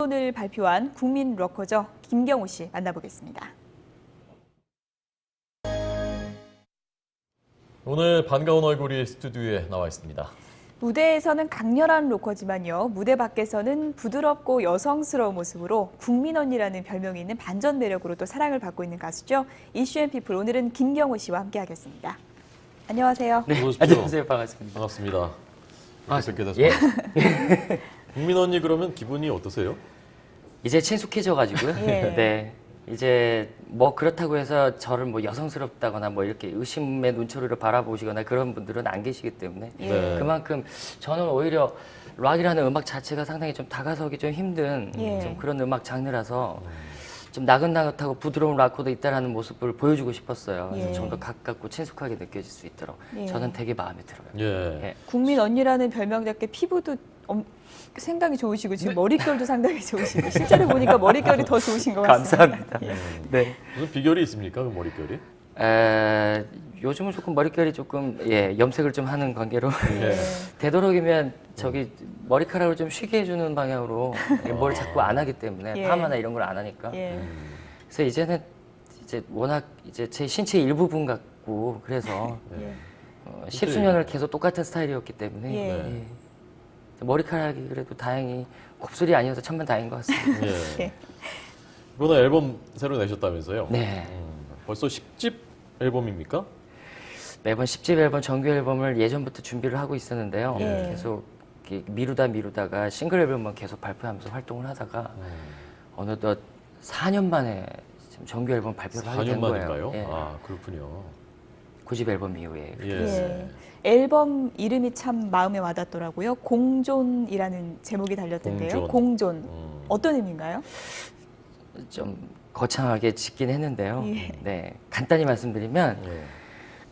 오늘 발표한 국민 록커죠. 김경호 씨 만나보겠습니다. 오늘 반가운 얼굴이 스튜디오에 나와 있습니다. 무대에서는 강렬한 록커지만요. 무대 밖에서는 부드럽고 여성스러운 모습으로 국민 언니라는 별명이 있는 반전 매력으로 또 사랑을 받고 있는 가수죠. 이슈앤피플 오늘은 김경호 씨와 함께하겠습니다. 안녕하세요. 네, 안녕하세요. 반갑습니다. 반갑습니다. 뵙게 돼서 예. 국민 언니 그러면 기분이 어떠세요? 이제 친숙해져가지고요. 예. 네. 이제 뭐 그렇다고 해서 저를 뭐 여성스럽다거나 뭐 이렇게 의심의 눈초리로 바라보시거나 그런 분들은 안 계시기 때문에 예. 그만큼 저는 오히려 락이라는 음악 자체가 상당히 좀 다가서기 좀 힘든 예. 좀 그런 음악 장르라서 좀 나긋나긋하고 부드러운 락코도 있다라는 모습을 보여주고 싶었어요. 그래서 예. 좀 더 가깝고 친숙하게 느껴질 수 있도록 예. 저는 되게 마음에 들어요. 예. 예. 국민 언니라는 별명답게 피부도 상당히 좋으시고 지금 머릿결도 상당히 좋으시고 실제로 보니까 머릿결이 더 좋으신 것 같습니다. 감사합니다. 예. 네. 무슨 비결이 있습니까? 그 머릿결이? 요즘은 조금 머릿결이 조금 염색을 좀 하는 관계로 예. 되도록이면 저기 머리카락을 좀 쉬게 해주는 방향으로 뭘 자꾸 안 하기 때문에 예. 파마나 이런 걸 안 하니까 예. 그래서 이제는 이제 워낙 이제 제 신체 일부분 같고 그래서 예. 십수년을 계속 똑같은 스타일이었기 때문에 예. 예. 머리카락이 그래도 다행히 곱슬이 아니어서 천만 다행인 것 같습니다. 예. 예. 이번에 앨범 새로 내셨다면서요? 네. 벌써 10집 앨범입니까? 매번 10집 앨범, 정규 앨범을 예전부터 준비를 하고 있었는데요. 예. 계속 이렇게 미루다가 싱글 앨범만 계속 발표하면서 활동을 하다가 어느덧 4년 만에 지금 정규 앨범 발표를 하게 4년 된 거예요. 만인가요? 예. 아, 그렇군요. 9집 앨범 이후에. 예. 예. 앨범 이름이 참 마음에 와닿더라고요. 공존이라는 제목이 달렸던데요. 공존. 어떤 의미인가요? 좀 거창하게 짓긴 했는데요. 예. 네. 간단히 말씀드리면 예.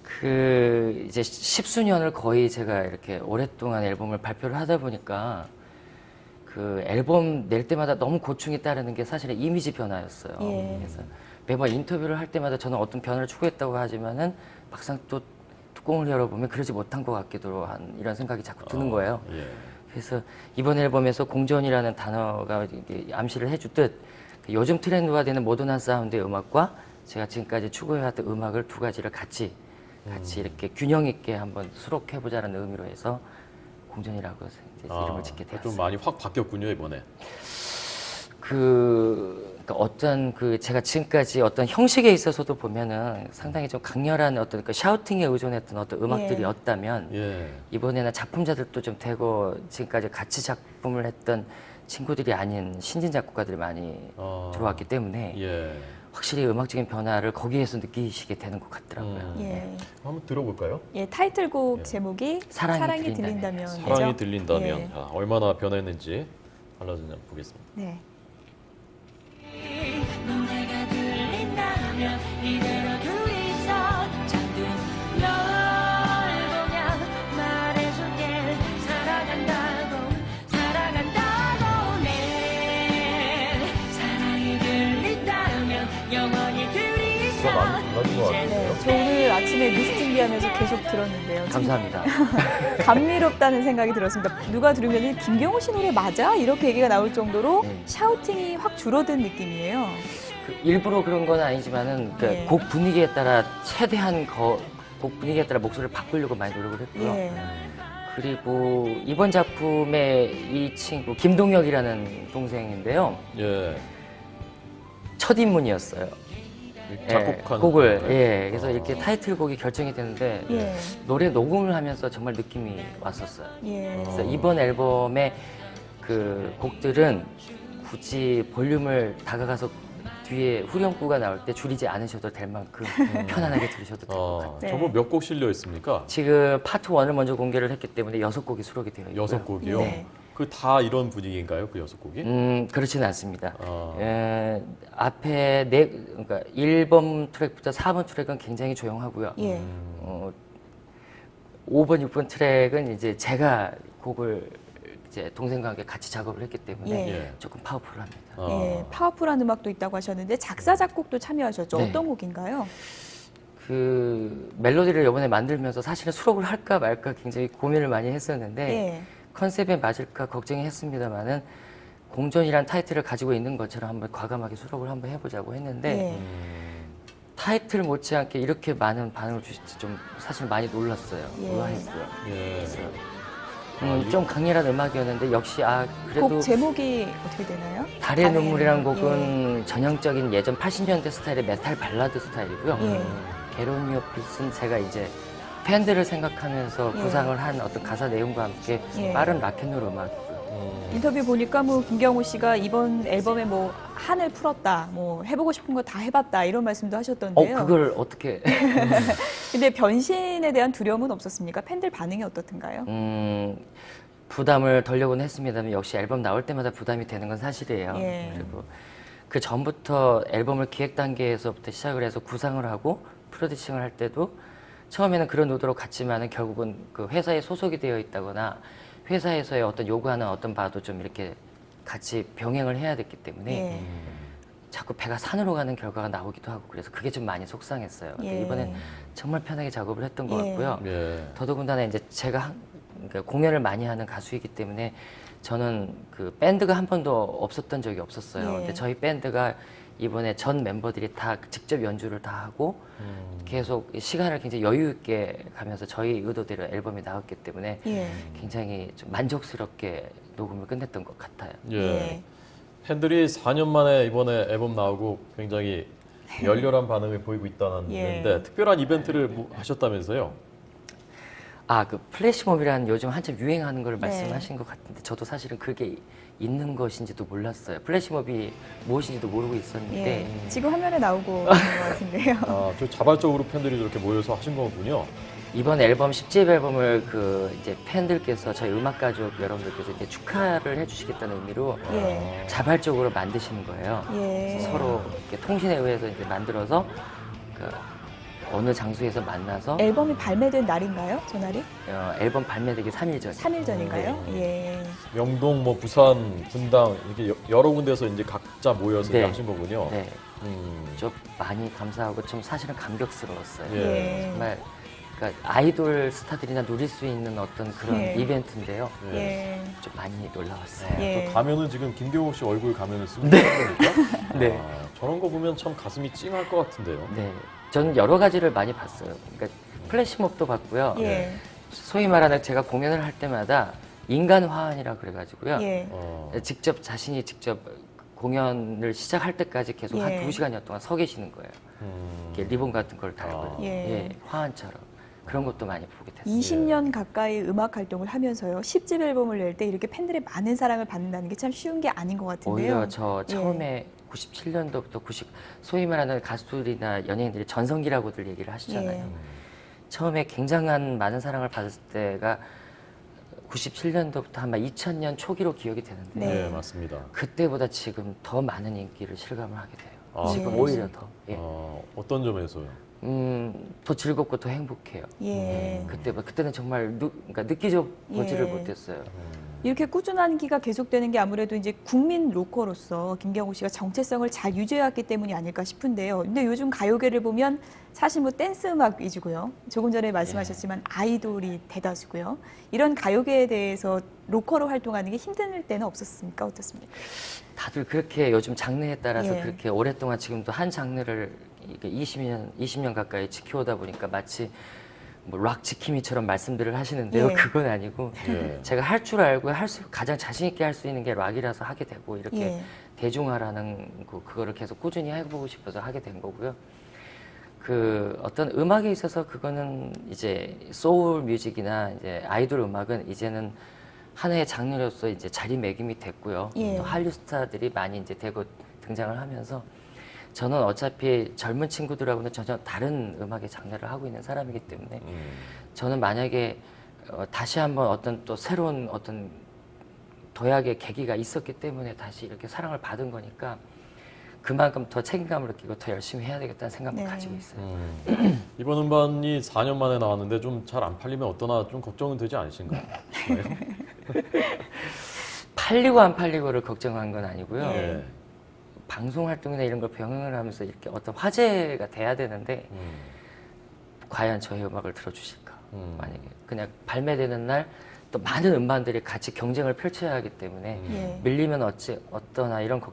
그 이제 10수년을 거의 제가 이렇게 오랫동안 앨범을 발표를 하다 보니까 그 앨범 낼 때마다 너무 고충이 따르는 게 사실은 이미지 변화였어요. 예. 그래서 매번 인터뷰를 할 때마다 저는 어떤 변화를 추구했다고 하지만은 막상 또 뚜껑을 열어보면 그러지 못한 것 같기도 한 이런 생각이 자꾸 드는 거예요. 예. 그래서 이번 앨범에서 공존이라는 단어가 이렇게 암시를 해주듯 요즘 트렌드화되는 모던한 사운드의 음악과 제가 지금까지 추구해왔던 음악을 두 가지를 같이 이렇게 균형 있게 한번 수록해보자는 의미로 해서 공존이라고 이제 이름을 짓게 되었어요. 좀 많이 확 바뀌었군요, 이번에. 그러니까 어떤 제가 지금까지 어떤 형식에 있어서도 보면은 상당히 좀 강렬한 어떤 그 샤우팅에 의존했던 어떤 음악들이었다면 예. 이번에는 작품자들도 좀 되고 지금까지 같이 작품을 했던 친구들이 아닌 신진 작곡가들이 많이 들어왔기 때문에 예. 확실히 음악적인 변화를 거기에서 느끼시게 되는 것 같더라고요. 예. 한번 들어볼까요? 예, 타이틀곡 예. 제목이 사랑이 들린다면. 사랑이 들린다면 예. 자, 얼마나 변했는지 달라졌나 보겠습니다. 네. 노래가 들린다면 이대로 둘이서 잠든 널 보며 말해줄게 사랑한다고 내 사랑이 들린다면 영원히 둘이서 많이 달라진 것 같아요. 네, 저 오늘 아침에 미스 준비하면서 계속 들었는데요. 좀 감사합니다. 감미롭다는 생각이 들었습니다. 누가 들으면 김경호 씨 노래 맞아? 이렇게 얘기가 나올 정도로 샤우팅이 확 줄어든 느낌이에요. 일부러 그런 건 아니지만은 예. 곡 분위기에 따라 최대한 곡 분위기에 따라 목소리를 바꾸려고 많이 노력을 했고요. 예. 그리고 이번 작품의 이 친구 김동혁이라는 동생인데요. 예. 첫 입문이었어요. 작곡한 곡을 건가요? 그래서 이렇게 타이틀곡이 결정이 됐는데 예. 노래 녹음을 하면서 정말 느낌이 왔었어요. 예. 그래서 이번 앨범의 그 곡들은 굳이 볼륨을 다가가서 뒤에 후렴구가 나올 때 줄이지 않으셔도 될 만큼 편안하게 들으셔도 될 것 같아요. 네. 전부 몇 곡 실려 있습니까? 지금 파트 1을 먼저 공개를 했기 때문에 6곡이 수록이 되어 있고요. 6곡이요? 네. 그 다 이런 분위기인가요? 그 6곡이? 그렇지는 않습니다. 아. 앞에 그러니까 1번 트랙부터 4번 트랙은 굉장히 조용하고요. 예. 5번, 6번 트랙은 이제 제가 곡을 이제 동생과 함께 같이 작업을 했기 때문에 예. 조금 파워풀합니다. 예, 파워풀한 음악도 있다고 하셨는데 작사 작곡도 참여하셨죠. 네. 어떤 곡인가요? 그 멜로디를 이번에 만들면서 사실은 수록을 할까 말까 굉장히 고민을 많이 했었는데 예. 컨셉에 맞을까 걱정했습니다만은 공존이란 타이틀을 가지고 있는 것처럼 한번 과감하게 수록을 한번 해보자고 했는데 예. 타이틀 못지않게 이렇게 많은 반응을 주실지 좀 사실 많이 놀랐어요. 예. 의아했고요. 예. 그래서 좀 강렬한 음악이었는데 역시 그래도 곡 제목이 어떻게 되나요? 달의 달의 눈물이라는 눈물. 곡은 전형적인 예전 80년대 스타일의 메탈 발라드 스타일이고요. 예. 게로니오 빛은 제가 이제 팬들을 생각하면서 예. 구상을 한 어떤 가사 내용과 함께 예. 빠른 락앤롤 음악이고요. 인터뷰 보니까 뭐 김경호 씨가 이번 앨범에 뭐 한을 풀었다, 뭐 해보고 싶은 거 다 해봤다 이런 말씀도 하셨던데요. 그걸 어떻게? 근데 변신에 대한 두려움은 없었습니까? 팬들 반응이 어떻던가요? 부담을 덜려고는 했습니다만 역시 앨범 나올 때마다 부담이 되는 건 사실이에요. 예. 그리고 그 전부터 앨범을 기획 단계에서부터 시작을 해서 구상을 하고 프로듀싱을 할 때도 처음에는 그런 의도로 갔지만은 결국은 그 회사에 소속이 되어 있다거나 회사에서의 어떤 요구하는 어떤 바도 좀 이렇게 같이 병행을 해야 됐기 때문에 예. 자꾸 배가 산으로 가는 결과가 나오기도 하고 그래서 그게 좀 많이 속상했어요. 근데 예. 이번엔 정말 편하게 작업을 했던 것 예. 같고요. 예. 더더군다나 이제 제가 그러니까 공연을 많이 하는 가수이기 때문에 저는 그 밴드가 한 번도 없었던 적이 없었어요. 예. 근데 저희 밴드가 이번에 전 멤버들이 다 직접 연주를 다 하고 계속 시간을 굉장히 여유 있게 가면서 저희 의도대로 앨범이 나왔기 때문에 예. 굉장히 좀 만족스럽게 녹음을 끝냈던 것 같아요. 예. 예. 팬들이 4년 만에 이번에 앨범 나오고 굉장히 열렬한 반응을 보이고 있다는 예. 얘기인데 특별한 이벤트를 뭐 하셨다면서요? 그 플래시몹이라는 요즘 한참 유행하는 걸 네. 말씀하신 것 같은데 저도 사실은 그게 있는 것인지도 몰랐어요. 플래시몹이 무엇인지도 모르고 있었는데 예. 지금 화면에 나오고 있는 것 같은데요. 저 자발적으로 팬들이 저렇게 모여서 하신 거군요. 이번 앨범 10집 앨범을 이제 팬들께서 저희 음악 가족 여러분들께서 이제 축하를 해주시겠다는 의미로 예. 자발적으로 만드시는 거예요. 예. 서로 이렇게 통신에 의해서 이제 만들어서 그 어느 장소에서 만나서 앨범이 발매된 날인가요? 저 날이? 앨범 발매되기 3일 전. 3일 전인가요? 네. 예. 명동, 뭐 부산, 분당 이렇게 여러 군데서 이제 각자 모여서 네. 이렇게 하신 거군요. 네. 음. 좀 많이 감사하고 좀 사실은 감격스러웠어요. 예. 정말 그러니까 아이돌 스타들이나 누릴 수 있는 어떤 그런 예. 이벤트인데요. 예. 예. 좀 많이 놀라웠어요. 예. 또 가면은 지금 김경호 씨 얼굴 가면을 쓰고 있는 거니까. 네. 저런 거 보면 참 가슴이 찡할 것 같은데요. 네, 저는 여러 가지를 많이 봤어요. 그러니까 플래시몹도 봤고요. 예. 소위 말하는 제가 공연을 할 때마다 인간 화환이라 그래가지고요. 예. 직접 자신이 직접 공연을 시작할 때까지 계속 한 예. 2시간여 동안 서 계시는 거예요. 이렇게 리본 같은 걸 달고 예. 화환처럼 그런 것도 많이 보게 됐어요. 20년 가까이 음악 활동을 하면서요. 10집 앨범을 낼 때 이렇게 팬들의 많은 사랑을 받는다는 게 참 쉬운 게 아닌 것 같은데요. 오히려 저 처음에 97년도부터 소위 말하는 가수들이나 연예인들이 전성기라고들 얘기를 하시잖아요. 예. 처음에 굉장한 많은 사랑을 받았을 때가 97년도부터 아마 2000년 초기로 기억이 되는데 네. 네, 맞습니다. 그때보다 지금 더 많은 인기를 실감을 하게 돼요. 아, 지금 예. 오히려 더. 예. 어떤 점에서요? 더 즐겁고 더 행복해요. 예. 그때는 정말 그러니까 느끼져 보지를 예. 못했어요. 이렇게 꾸준한 기가 계속되는 게 아무래도 이제 국민 로커로서 김경호 씨가 정체성을 잘 유지해왔기 때문이 아닐까 싶은데요. 근데 요즘 가요계를 보면 사실 뭐 댄스 음악 위주고요. 조금 전에 말씀하셨지만 아이돌이 대다수고요. 이런 가요계에 대해서 로커로 활동하는 게 힘들 때는 없었습니까? 어떻습니까? 다들 그렇게 요즘 장르에 따라서 예. 그렇게 오랫동안 지금도 한 장르를 이게 20년 가까이 지켜오다 보니까 마치 뭐 락 지킴이처럼 말씀들을 하시는데요. 예. 그건 아니고 예. 제가 할 줄 알고 가장 자신 있게 할 수 있는 게 락이라서 하게 되고 이렇게 예. 대중화라는 그거를 계속 꾸준히 해보고 싶어서 하게 된 거고요. 그 어떤 음악에 있어서 그거는 이제 소울 뮤직이나 이제 아이돌 음악은 이제는 하나의 장르로서 이제 자리매김이 됐고요. 예. 또 한류 스타들이 많이 이제 대거 등장을 하면서 저는 어차피 젊은 친구들하고는 전혀 다른 음악의 장르를 하고 있는 사람이기 때문에 저는 만약에 다시 한번 어떤 또 새로운 어떤 도약의 계기가 있었기 때문에 다시 이렇게 사랑을 받은 거니까 그만큼 더 책임감을 느끼고 더 열심히 해야 되겠다는 생각도 네. 가지고 있어요. 이번 음반이 4년 만에 나왔는데 좀 잘 안 팔리면 어떠나 좀 걱정은 되지 않으신가요? 팔리고 안 팔리고를 걱정한 건 아니고요. 예. 방송 활동이나 이런 걸 병행을 하면서 이렇게 어떤 화제가 돼야 되는데 과연 저희 음악을 들어주실까? 만약에 그냥 발매되는 날 또 많은 음반들이 같이 경쟁을 펼쳐야 하기 때문에 예. 밀리면 어떠나 이런 걱정